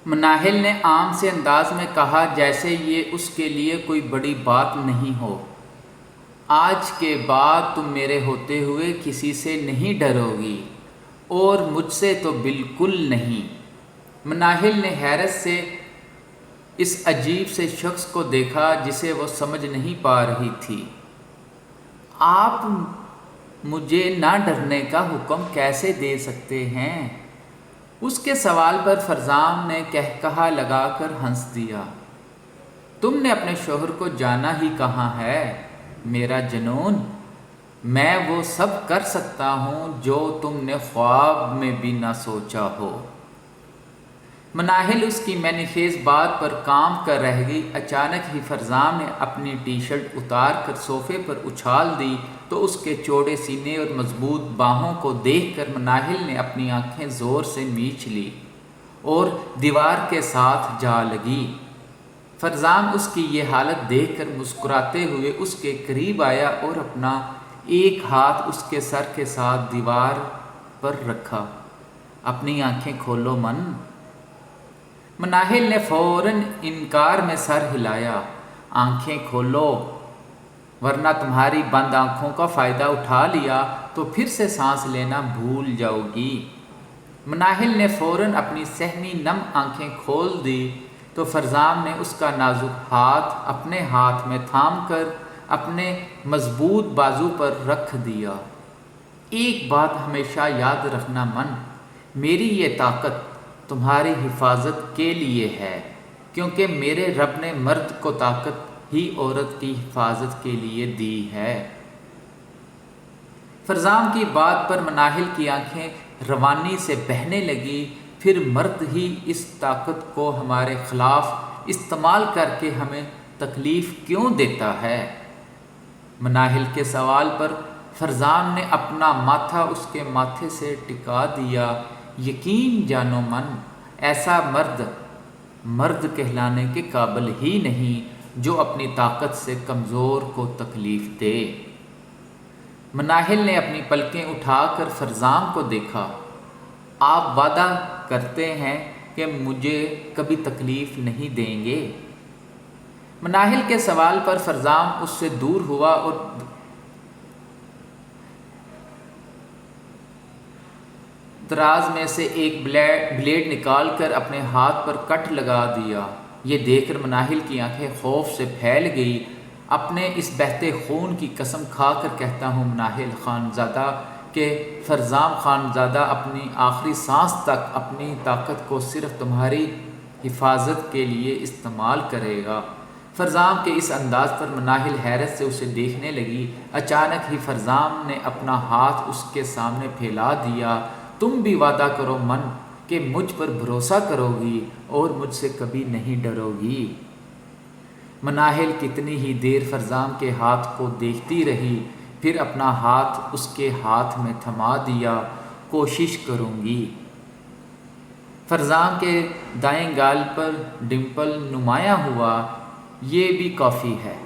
مناہل نے عام سے انداز میں کہا جیسے یہ اس کے لیے کوئی بڑی بات نہیں ہو۔ آج کے بعد تم میرے ہوتے ہوئے کسی سے نہیں ڈرو گی، اور مجھ سے تو بالکل نہیں۔ مناہل نے حیرت سے اس عجیب سے شخص کو دیکھا جسے وہ سمجھ نہیں پا رہی تھی۔ آپ مجھے نہ ڈرنے کا حکم کیسے دے سکتے ہیں؟ اس کے سوال پر فرزام نے قہقہہ لگا کر ہنس دیا۔ تم نے اپنے شوہر کو جانا ہی کہاں ہے میرا جنون؟ میں وہ سب کر سکتا ہوں جو تم نے خواب میں بھی نہ سوچا ہو۔ مناہل اس کی معنی خیز بات پر کام کر رہ گئی۔ اچانک ہی فرزام نے اپنی ٹی شرٹ اتار کر صوفے پر اچھال دی تو اس کے چوڑے سینے اور مضبوط باہوں کو دیکھ کر مناہل نے اپنی آنکھیں زور سے میچ لی اور دیوار کے ساتھ جا لگی۔ فرزام اس کی یہ حالت دیکھ کر مسکراتے ہوئے اس کے قریب آیا اور اپنا ایک ہاتھ اس کے سر کے ساتھ دیوار پر رکھا۔ اپنی آنکھیں کھولو مناہل نے فوراً انکار میں سر ہلایا۔ آنکھیں کھولو، ورنہ تمہاری بند آنکھوں کا فائدہ اٹھا لیا تو پھر سے سانس لینا بھول جاؤ گی۔ مناہل نے فوراً اپنی سہمی نم آنکھیں کھول دی تو فرزام نے اس کا نازک ہاتھ اپنے ہاتھ میں تھام کر اپنے مضبوط بازو پر رکھ دیا۔ ایک بات ہمیشہ یاد رکھنا میری یہ طاقت تمہاری حفاظت کے لیے ہے، کیونکہ میرے رب نے مرد کو طاقت ہی عورت کی حفاظت کے لیے دی ہے۔ فرزام کی بات پر مناہل کی آنکھیں روانی سے بہنے لگی۔ پھر مرد ہی اس طاقت کو ہمارے خلاف استعمال کر کے ہمیں تکلیف کیوں دیتا ہے؟ مناہل کے سوال پر فرزام نے اپنا ماتھا اس کے ماتھے سے ٹکا دیا۔ یقین جانو ایسا مرد کہلانے کے قابل ہی نہیں جو اپنی طاقت سے کمزور کو تکلیف دے۔ مناہل نے اپنی پلکیں اٹھا کر فرزام کو دیکھا۔ آپ وعدہ کرتے ہیں کہ مجھے کبھی تکلیف نہیں دیں گے؟ مناہل کے سوال پر فرزام اس سے دور ہوا اور دراز میں سے ایک بلیڈ نکال کر اپنے ہاتھ پر کٹ لگا دیا۔ یہ دیکھ کر مناہل کی آنکھیں خوف سے پھیل گئی۔ اپنے اس بہتے خون کی قسم کھا کر کہتا ہوں مناہل خانزادہ کہ فرزام خانزادہ اپنی آخری سانس تک اپنی طاقت کو صرف تمہاری حفاظت کے لیے استعمال کرے گا۔ فرزام کے اس انداز پر مناہل حیرت سے اسے دیکھنے لگی۔ اچانک ہی فرزام نے اپنا ہاتھ اس کے سامنے پھیلا دیا۔ تم بھی وعدہ کرو کہ مجھ پر بھروسہ کرو گی اور مجھ سے کبھی نہیں ڈرو گی۔ مناہل کتنی ہی دیر فرزام کے ہاتھ کو دیکھتی رہی، پھر اپنا ہاتھ اس کے ہاتھ میں تھما دیا۔ کوشش کروں گی۔ فرزام کے دائیں گال پر ڈمپل نمایاں ہوا۔ یہ بھی کافی ہے۔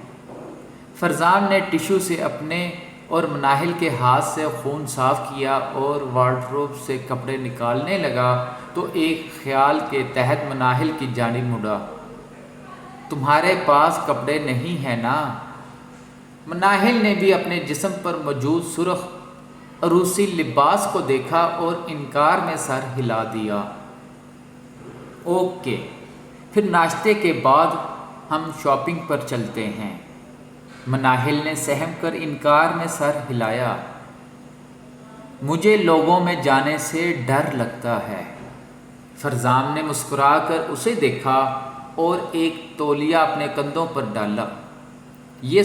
فرزام نے ٹشو سے اپنے اور مناہل کے ہاتھ سے خون صاف کیا اور وارڈروب سے کپڑے نکالنے لگا تو ایک خیال کے تحت مناہل کی جانب مڑا۔ تمہارے پاس کپڑے نہیں ہیں نا؟ مناہل نے بھی اپنے جسم پر موجود سرخ عروسی لباس کو دیکھا اور انکار میں سر ہلا دیا۔ اوکے، پھر ناشتے کے بعد ہم شاپنگ پر چلتے ہیں۔ مناہل نے سہم کر انکار میں سر ہلایا۔ مجھے لوگوں میں جانے سے ڈر لگتا ہے۔ فرزام نے مسکرا کر اسے دیکھا اور ایک تولیہ اپنے کندھوں پر ڈالا۔ یہ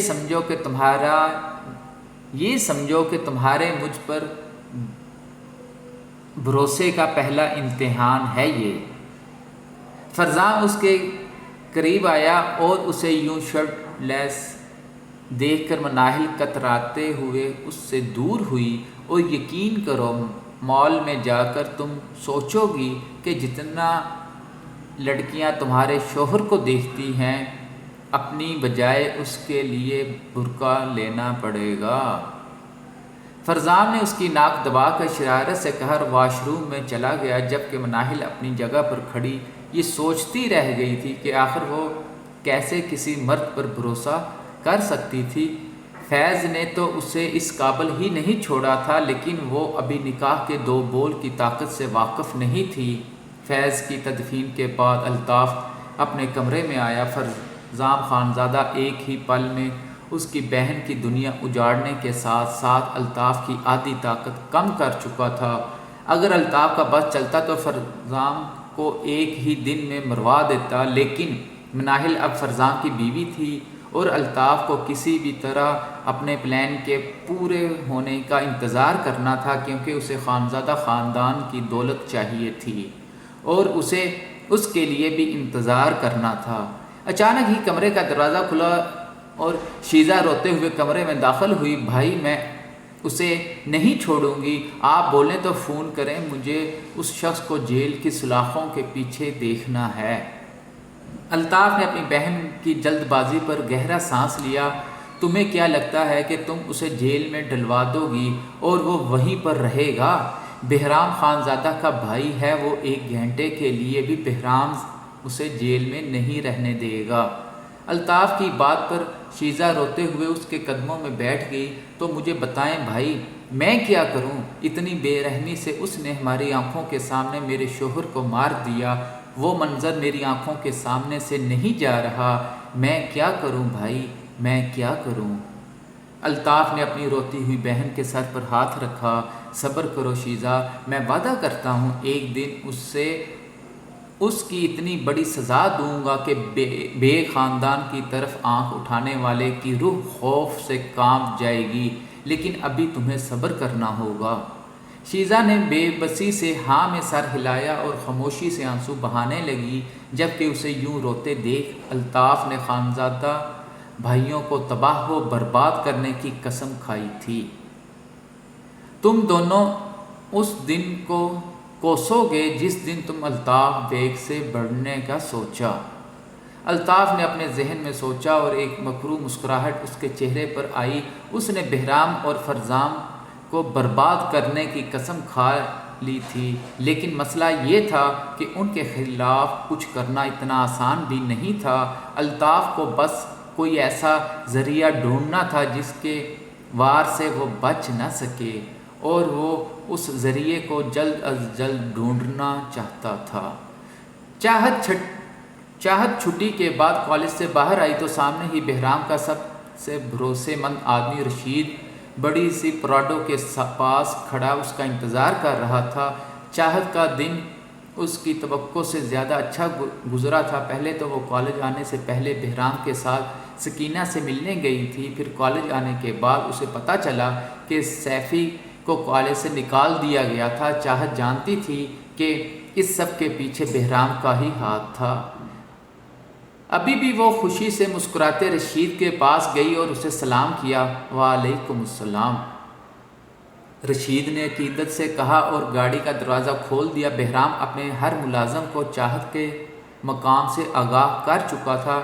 سمجھو کہ تمہارے مجھ پر بھروسے کا پہلا امتحان ہے یہ۔ فرزام اس کے قریب آیا اور اسے یوں شرٹ لیس دیکھ کر مناہل کتراتے ہوئے اس سے دور ہوئی۔ اور یقین کرو مال میں جا کر تم سوچو گی کہ جتنا لڑکیاں تمہارے شوہر کو دیکھتی ہیں اپنی بجائے اس کے لیے برقع لینا پڑے گا۔ فرزام نے اس کی ناک دبا کر شرارت سے کہا، واش روم میں چلا گیا، جبکہ مناہل اپنی جگہ پر کھڑی یہ سوچتی رہ گئی تھی کہ آخر وہ کیسے کسی مرد پر بھروسہ کر سکتی تھی۔ فیض نے تو اسے اس قابل ہی نہیں چھوڑا تھا، لیکن وہ ابھی نکاح کے 2 بول کی طاقت سے واقف نہیں تھی۔ فیض کی تدفین کے بعد الطاف اپنے کمرے میں آیا۔ فرزام خانزادہ ایک ہی پل میں اس کی بہن کی دنیا اجاڑنے کے ساتھ ساتھ الطاف کی آدھی طاقت کم کر چکا تھا۔ اگر الطاف کا بس چلتا تو فرزام کو ایک ہی دن میں مروا دیتا، لیکن مناہل اب فرزام کی بیوی تھی اور الطاف کو کسی بھی طرح اپنے پلان کے پورے ہونے کا انتظار کرنا تھا، کیونکہ اسے خانزادہ خاندان کی دولت چاہیے تھی اور اسے اس کے لیے بھی انتظار کرنا تھا۔ اچانک ہی کمرے کا دروازہ کھلا اور شیزہ روتے ہوئے کمرے میں داخل ہوئی۔ بھائی میں اسے نہیں چھوڑوں گی، آپ بولیں تو فون کریں، مجھے اس شخص کو جیل کی سلاخوں کے پیچھے دیکھنا ہے۔ الطاف نے اپنی بہن کی جلد بازی پر گہرا سانس لیا۔ تمہیں کیا لگتا ہے کہ تم اسے جیل میں ڈلوا دو گی اور وہ وہیں پر رہے گا؟ بہرام خانزادہ کا بھائی ہے، وہ 1 گھنٹے کے لیے بھی بہرام اسے جیل میں نہیں رہنے دے گا۔ الطاف کی بات پر شیزہ روتے ہوئے اس کے قدموں میں بیٹھ گئی۔ تو مجھے بتائیں بھائی، میں کیا کروں؟ اتنی بے رحمی سے اس نے ہماری آنکھوں کے سامنے میرے شوہر کو مار دیا، وہ منظر میری آنکھوں کے سامنے سے نہیں جا رہا۔ میں کیا کروں بھائی، میں کیا کروں؟ الطاف نے اپنی روتی ہوئی بہن کے سر پر ہاتھ رکھا۔ صبر کرو شیزہ، میں وعدہ کرتا ہوں ایک دن اس کی اتنی بڑی سزا دوں گا کہ بے خاندان کی طرف آنکھ اٹھانے والے کی روح خوف سے کانپ جائے گی، لیکن ابھی تمہیں صبر کرنا ہوگا۔ شیزہ نے بے بسی سے ہاں میں سر ہلایا اور خاموشی سے آنسو بہانے لگی۔ جبکہ اسے یوں روتے دیکھ الطاف نے خانزادہ بھائیوں کو تباہ و برباد کرنے کی قسم کھائی تھی۔ تم دونوں اس دن کو کوسو گے جس دن تم الطاف بیگ سے بڑھنے کا سوچا۔ الطاف نے اپنے ذہن میں سوچا اور ایک مکروہ مسکراہٹ اس کے چہرے پر آئی۔ اس نے بہرام اور فرزام کو برباد کرنے کی قسم کھا لی تھی، لیکن مسئلہ یہ تھا کہ ان کے خلاف کچھ کرنا اتنا آسان بھی نہیں تھا۔ الطاف کو بس کوئی ایسا ذریعہ ڈھونڈنا تھا جس کے وار سے وہ بچ نہ سکے، اور وہ اس ذریعے کو جلد از جلد ڈھونڈنا چاہتا تھا۔ چاہت چھٹی کے بعد کالج سے باہر آئی تو سامنے ہی بہرام کا سب سے بھروسے مند آدمی رشید بڑی سی پراڈو کے پاس کھڑا اس کا انتظار کر رہا تھا۔ چاہت کا دن اس کی توقع سے زیادہ اچھا گزرا تھا۔ پہلے تو وہ کالج آنے سے پہلے بہرام کے ساتھ سکینہ سے ملنے گئی تھی، پھر کالج آنے کے بعد اسے پتہ چلا کہ سیفی کو کالج سے نکال دیا گیا تھا۔ چاہت جانتی تھی کہ اس سب کے پیچھے بہرام کا ہی ہاتھ تھا۔ ابھی بھی وہ خوشی سے مسکراتے رشید کے پاس گئی اور اسے سلام کیا۔ وعلیکم السلام، رشید نے عقیدت سے کہا اور گاڑی کا دروازہ کھول دیا۔ بہرام اپنے ہر ملازم کو چاہت کے مقام سے آگاہ کر چکا تھا،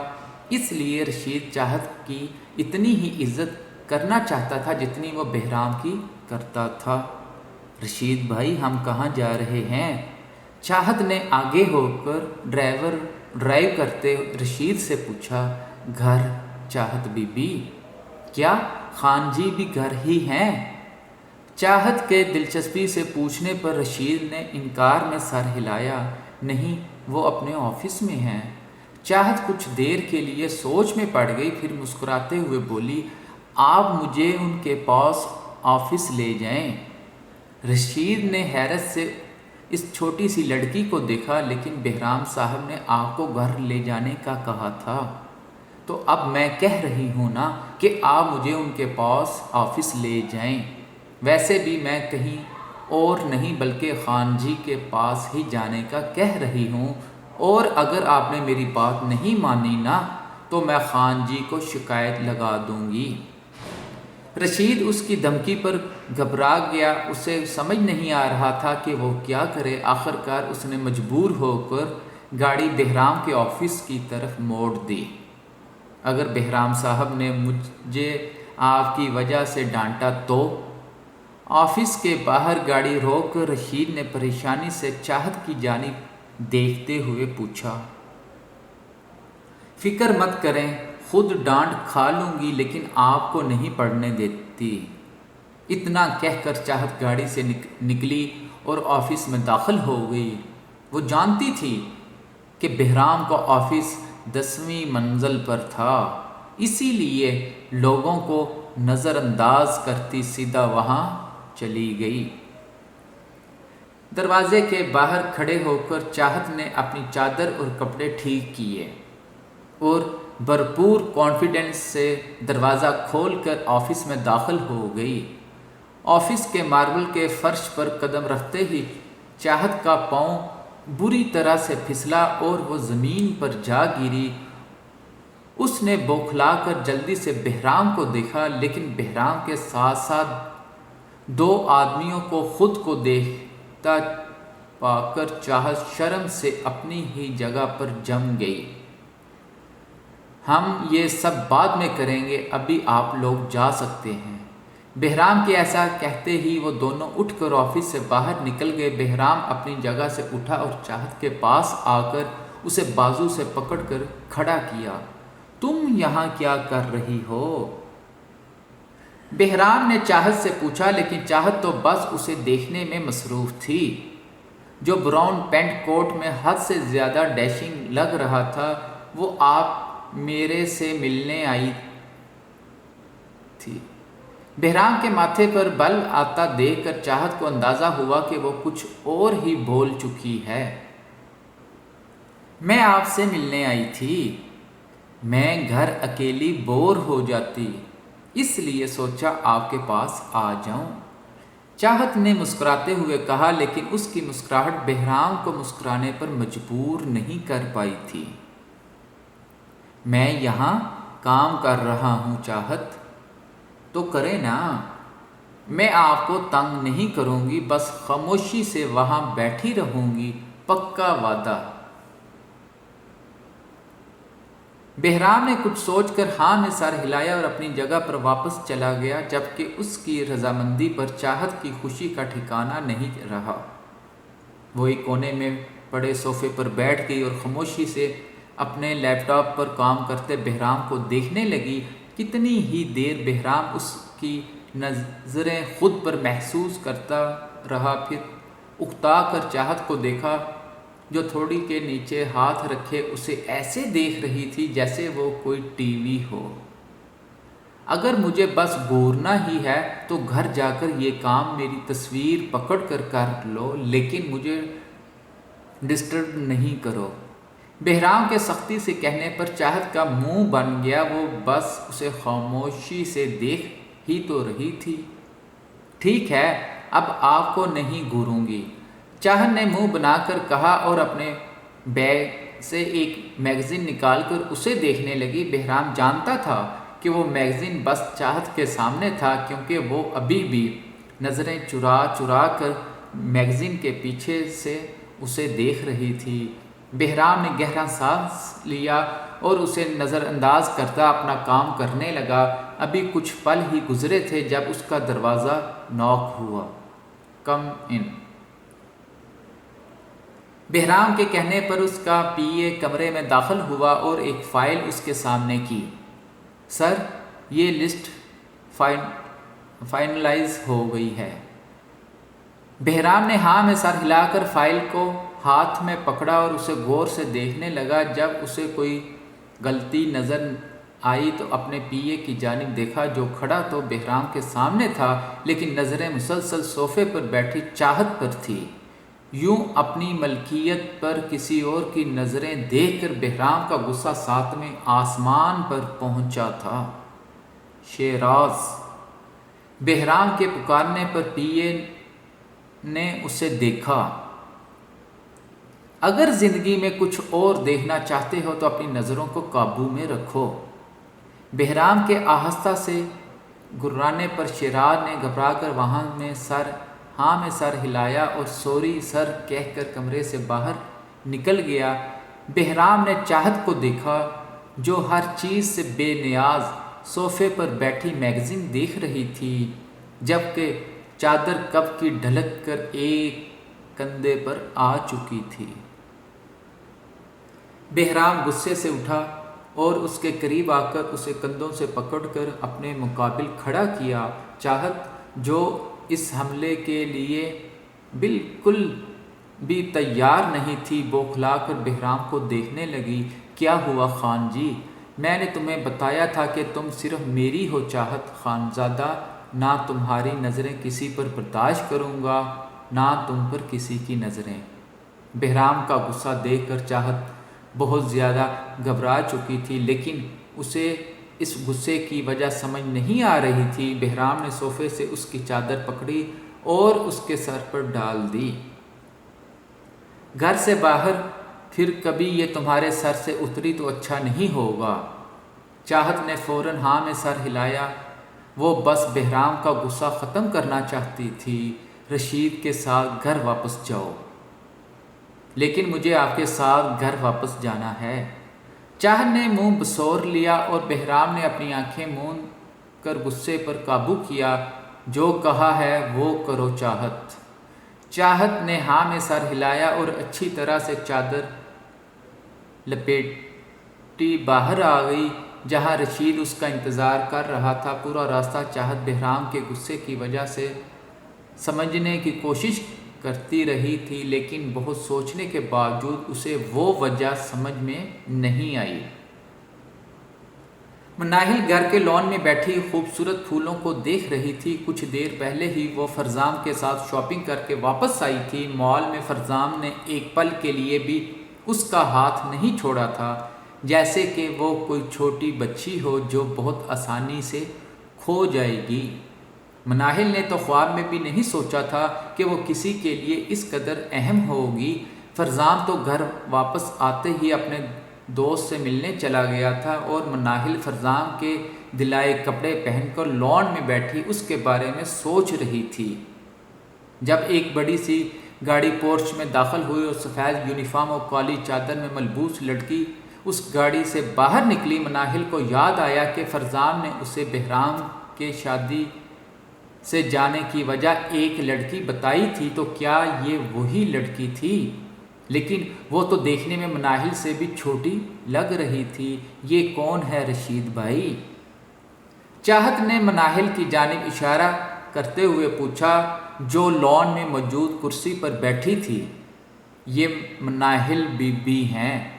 اس لیے رشید چاہت کی اتنی ہی عزت کرنا چاہتا تھا جتنی وہ بہرام کی کرتا تھا۔ رشید بھائی، ہم کہاں جا رہے ہیں؟ چاہت نے آگے ہو کر ڈرائیو کرتے رشید سے پوچھا۔ گھر چاہت بی بی؟ کیا خان جی بھی گھر ہی ہیں؟ چاہت کے دلچسپی سے پوچھنے پر رشید نے انکار میں سر ہلایا۔ نہیں، وہ اپنے آفس میں ہیں۔ چاہت کچھ دیر کے لیے سوچ میں پڑ گئی، پھر مسکراتے ہوئے بولی، آپ مجھے ان کے پاس آفس لے جائیں۔ رشید نے حیرت سے اس چھوٹی سی لڑکی کو دیکھا، لیکن بہرام صاحب نے آپ کو گھر لے جانے کا کہا تھا، تو اب میں کہہ رہی ہوں نا کہ آپ مجھے ان کے پاس آفس لے جائیں۔ ویسے بھی میں کہیں اور نہیں بلکہ خان جی کے پاس ہی جانے کا کہہ رہی ہوں، اور اگر آپ نے میری بات نہیں مانی نا تو میں خان جی کو شکایت لگا دوں گی۔ رشید اس کی دھمکی پر گھبرا گیا۔ اسے سمجھ نہیں آ رہا تھا کہ وہ کیا کرے۔ آخر کار اس نے مجبور ہو کر گاڑی بہرام کے آفس کی طرف موڑ دی۔ اگر بہرام صاحب نے مجھے آپ کی وجہ سے ڈانٹا تو؟ آفس کے باہر گاڑی روک کر رشید نے پریشانی سے چاہت کی جانب دیکھتے ہوئے پوچھا، فکر مت کریں، خود ڈانٹ کھا لوں گی لیکن آپ کو نہیں پڑھنے دیتی۔ اتنا کہہ کر چاہت گاڑی سے نکلی اور آفس میں داخل ہو گئی۔ وہ جانتی تھی کہ بہرام کا آفس 10ویں منزل پر تھا، اسی لیے لوگوں کو نظر انداز کرتی سیدھا وہاں چلی گئی۔ دروازے کے باہر کھڑے ہو کر چاہت نے اپنی چادر اور کپڑے ٹھیک کیے اور بھرپور کانفیڈنس سے دروازہ کھول کر آفس میں داخل ہو گئی۔ آفس کے ماربل کے فرش پر قدم رکھتے ہی چاہت کا پاؤں بری طرح سے پھسلا اور وہ زمین پر جا گری۔ اس نے بوکھلا کر جلدی سے بہرام کو دیکھا، لیکن بہرام کے ساتھ ساتھ 2 آدمیوں کو خود کو دیکھتا پا کر چاہت شرم سے اپنی ہی جگہ پر جم گئی۔ ہم یہ سب بعد میں کریں گے، ابھی آپ لوگ جا سکتے ہیں۔ بہرام کے ایسا کہتے ہی وہ دونوں اٹھ کر آفس سے باہر نکل گئے۔ بہرام اپنی جگہ سے اٹھا اور چاہت کے پاس آ کر اسے بازو سے پکڑ کر کھڑا کیا۔ تم یہاں کیا کر رہی ہو؟ بہرام نے چاہت سے پوچھا، لیکن چاہت تو بس اسے دیکھنے میں مصروف تھی۔ جو براؤن پینٹ کوٹ میں حد سے زیادہ ڈیشنگ لگ رہا تھا، وہ آپ میرے سے ملنے آئی تھی۔ بہرام کے ماتھے پر بل آتا دیکھ کر چاہت کو اندازہ ہوا کہ وہ کچھ اور ہی بول چکی ہے۔ میں آپ سے ملنے آئی تھی، میں گھر اکیلی بور ہو جاتی، اس لیے سوچا آپ کے پاس آ جاؤں۔ چاہت نے مسکراتے ہوئے کہا، لیکن اس کی مسکراہٹ بہرام کو مسکرانے پر مجبور نہیں کر پائی تھی۔ میں یہاں کام کر رہا ہوں چاہت، تو کرے نا، میں آپ کو تنگ نہیں کروں گی، بس خاموشی سے وہاں بیٹھی رہوں گی، پکا وعدہ۔ بہرام نے کچھ سوچ کر ہاں میں سر ہلایا اور اپنی جگہ پر واپس چلا گیا، جبکہ اس کی رضامندی پر چاہت کی خوشی کا ٹھکانہ نہیں رہا۔ وہ ایک کونے میں پڑے صوفے پر بیٹھ گئی اور خاموشی سے اپنے لیپ ٹاپ پر کام کرتے بہرام کو دیکھنے لگی۔ کتنی ہی دیر بہرام اس کی نظریں خود پر محسوس کرتا رہا، پھر اکتا کر چاہت کو دیکھا، جو تھوڑی کے نیچے ہاتھ رکھے اسے ایسے دیکھ رہی تھی جیسے وہ کوئی ٹی وی ہو۔ اگر مجھے بس گورنا ہی ہے تو گھر جا کر یہ کام میری تصویر پکڑ کر کر لو، لیکن مجھے ڈسٹرب نہیں کرو۔ بہرام کے سختی سے کہنے پر چاہت کا منہ بن گیا، وہ بس اسے خاموشی سے دیکھ ہی تو رہی تھی۔ ٹھیک ہے، اب آپ کو نہیں گھوروں گی، چاہت نے منہ بنا کر کہا اور اپنے بیگ سے ایک میگزین نکال کر اسے دیکھنے لگی۔ بہرام جانتا تھا کہ وہ میگزین بس چاہت کے سامنے تھا، کیونکہ وہ ابھی بھی نظریں چرا چرا کر میگزین کے پیچھے سے اسے دیکھ رہی تھی۔ بہرام نے گہرا سانس لیا اور اسے نظر انداز کرتا اپنا کام کرنے لگا۔ ابھی کچھ پل ہی گزرے تھے جب اس کا دروازہ ناک ہوا۔ کم ان۔ بہرام کے کہنے پر اس کا پی اے کمرے میں داخل ہوا اور ایک فائل اس کے سامنے کی۔ سر، یہ لسٹ فائنلائز ہو گئی ہے۔ بہرام نے ہاں میں سر ہلا کر فائل کو ہاتھ میں پکڑا اور اسے غور سے دیکھنے لگا۔ جب اسے کوئی غلطی نظر آئی تو اپنے پی اے کی جانب دیکھا، جو کھڑا تو بہرام کے سامنے تھا، لیکن نظریں مسلسل صوفے پر بیٹھی چاہت پر تھی۔ یوں اپنی ملکیت پر کسی اور کی نظریں دیکھ کر بہرام کا غصہ 7ویں آسمان پر پہنچا تھا۔ شیراز! بہرام کے پکارنے پر پی اے نے اسے دیکھا۔ اگر زندگی میں کچھ اور دیکھنا چاہتے ہو تو اپنی نظروں کو قابو میں رکھو۔ بہرام کے آہستہ سے گرانے پر شیراز نے گھبرا کر وہاں میں سر ہلایا اور سوری سر کہہ کر کمرے سے باہر نکل گیا۔ بہرام نے چاہت کو دیکھا، جو ہر چیز سے بے نیاز صوفے پر بیٹھی میگزین دیکھ رہی تھی، جبکہ چادر کب کی ڈھلک کر ایک کندھے پر آ چکی تھی۔ بہرام غصے سے اٹھا اور اس کے قریب آ کر اسے کندھوں سے پکڑ کر اپنے مقابل کھڑا کیا۔ چاہت جو اس حملے کے لیے بالکل بھی تیار نہیں تھی، بوکھلا کر بہرام کو دیکھنے لگی۔ کیا ہوا خان جی؟ میں نے تمہیں بتایا تھا کہ تم صرف میری ہو چاہت خانزادہ، نہ تمہاری نظریں کسی پر برداشت کروں گا، نہ تم پر کسی کی نظریں۔ بہرام کا غصہ دیکھ کر چاہت بہت زیادہ گھبرا چکی تھی، لیکن اسے اس غصے کی وجہ سمجھ نہیں آ رہی تھی۔ بہرام نے صوفے سے اس کی چادر پکڑی اور اس کے سر پر ڈال دی۔ گھر سے باہر پھر کبھی یہ تمہارے سر سے اتری تو اچھا نہیں ہوگا۔ چاہت نے فوراً ہاں میں سر ہلایا۔ وہ بس بہرام کا غصہ ختم کرنا چاہتی تھی۔ رشید کے ساتھ گھر واپس جاؤ۔ لیکن مجھے آپ کے ساتھ گھر واپس جانا ہے۔ چاہت نے منہ بسور لیا اور بہرام نے اپنی آنکھیں موند کر غصے پر قابو کیا۔ جو کہا ہے وہ کرو چاہت۔ چاہت نے ہاں میں سر ہلایا اور اچھی طرح سے چادر لپیٹی باہر آ گئی، جہاں رشید اس کا انتظار کر رہا تھا۔ پورا راستہ چاہت بہرام کے غصے کی وجہ سے سمجھنے کی کوشش کرتی رہی تھی، لیکن بہت سوچنے کے باوجود اسے وہ وجہ سمجھ میں نہیں آئی۔ مناہل گھر کے لان میں بیٹھی خوبصورت پھولوں کو دیکھ رہی تھی۔ کچھ دیر پہلے ہی وہ فرزام کے ساتھ شاپنگ کر کے واپس آئی تھی۔ مال میں فرزام نے ایک پل کے لیے بھی اس کا ہاتھ نہیں چھوڑا تھا، جیسے کہ وہ کوئی چھوٹی بچی ہو جو بہت آسانی سے کھو جائے گی۔ مناہل نے تو خواب میں بھی نہیں سوچا تھا کہ وہ کسی کے لیے اس قدر اہم ہوگی۔ فرزام تو گھر واپس آتے ہی اپنے دوست سے ملنے چلا گیا تھا اور مناہل فرزام کے دلائے کپڑے پہن کر لان میں بیٹھی اس کے بارے میں سوچ رہی تھی، جب ایک بڑی سی گاڑی پورچ میں داخل ہوئی اور سفید یونیفارم اور کالی چادر میں ملبوس لڑکی اس گاڑی سے باہر نکلی۔ مناہل کو یاد آیا کہ فرزام نے اسے بہرام کے شادی سے جانے کی وجہ ایک لڑکی بتائی تھی، تو کیا یہ وہی لڑکی تھی؟ لیکن وہ تو دیکھنے میں مناہل سے بھی چھوٹی لگ رہی تھی۔ یہ کون ہے رشید بھائی؟ چاہت نے مناہل کی جانب اشارہ کرتے ہوئے پوچھا، جو لان میں موجود کرسی پر بیٹھی تھی۔ یہ مناہل بی بی ہیں،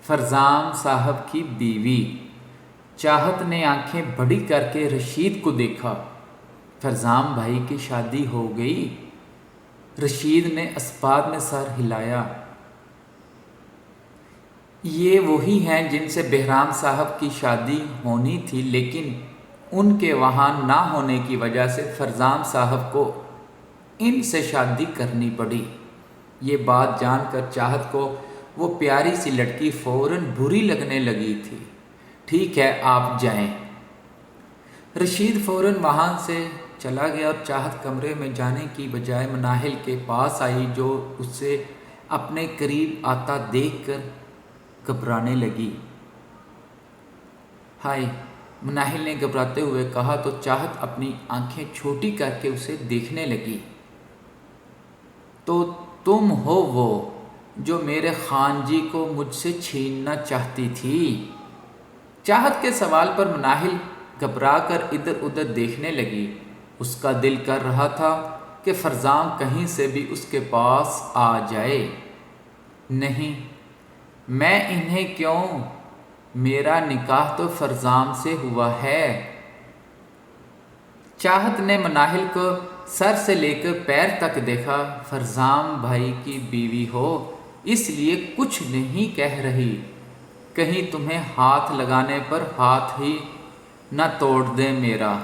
فرزام صاحب کی بیوی۔ چاہت نے آنکھیں بڑی کر کے رشید کو دیکھا۔ فرزام بھائی کی شادی ہو گئی؟ رشید نے اسباب میں سر ہلایا۔ یہ وہی ہیں جن سے بہرام صاحب کی شادی ہونی تھی، لیکن ان کے وہاں نہ ہونے کی وجہ سے فرزام صاحب کو ان سے شادی کرنی پڑی۔ یہ بات جان کر چاہت کو وہ پیاری سی لڑکی فوراً بری لگنے لگی تھی۔ ٹھیک ہے، آپ جائیں۔ رشید فوراً وہاں سے چلا گیا اور چاہت کمرے میں جانے کی بجائے مناہل کے پاس آئی، جو اسے اپنے قریب آتا دیکھ کر گھبرانے لگی۔ ہائے، مناہل نے گھبراتے ہوئے کہا تو چاہت اپنی آنکھیں چھوٹی کر کے اسے دیکھنے لگی۔ تو تم ہو وہ جو میرے خان جی کو مجھ سے چھیننا چاہتی تھی؟ چاہت کے سوال پر مناہل گھبرا کر ادھر ادھر دیکھنے لگی۔ اس کا دل کر رہا تھا کہ فرزام کہیں سے بھی اس کے پاس آ جائے۔ نہیں، میں انہیں کیوں؟ میرا نکاح تو فرزام سے ہوا ہے۔ چاہت نے مناہل کو سر سے لے کر پیر تک دیکھا۔ فرزام بھائی کی بیوی ہو، اس لیے کچھ نہیں کہہ رہی، کہیں تمہیں ہاتھ لگانے پر ہاتھ ہی نہ توڑ دے میرا۔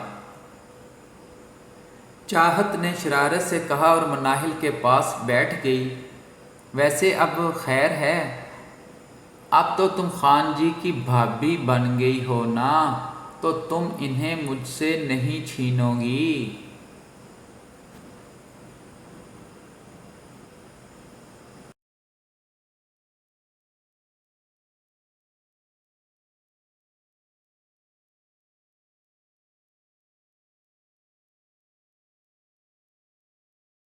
چاہت نے شرارت سے کہا اور مناہل کے پاس بیٹھ گئی۔ ویسے اب خیر ہے، اب تو تم خان جی کی بھابھی بن گئی ہو نا، تو تم انہیں مجھ سے نہیں چھینو گی۔